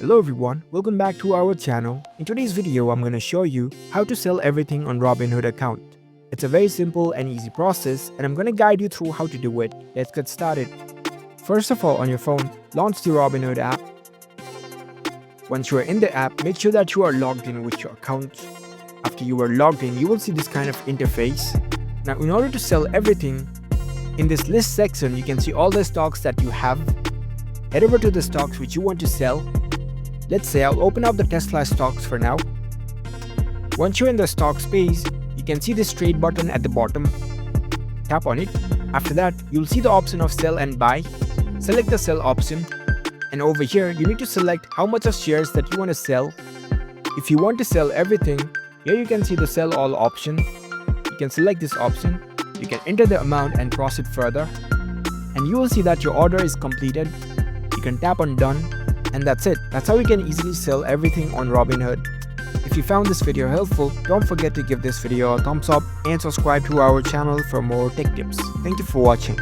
Hello everyone, welcome back to our channel. In today's video, I'm going to show you how to sell everything on Robinhood account. It's a very simple and easy process and I'm going to guide you through how to do it. Let's get started. First of all, on your phone, launch the Robinhood app. Once you are in the app, make sure that you are logged in with your account. After you are logged in, you will see this kind of interface. Now, in order to sell everything, in this list section, you can see all the stocks that you have. Head over to the stocks which you want to sell. Let's say I'll open up the Tesla stocks for now. Once you're in the stocks page, you can see this trade button at the bottom. Tap on it. After that, you'll see the option of sell and buy. Select the sell option. And over here, you need to select how much of shares that you want to sell. If you want to sell everything, here you can see the sell all option. You can select this option. You can enter the amount and proceed further. And you will see that your order is completed. You can tap on done. And that's it. That's how you can easily sell everything on Robinhood. If you found this video helpful, don't forget to give this video a thumbs up and subscribe to our channel for more tech tips. Thank you for watching.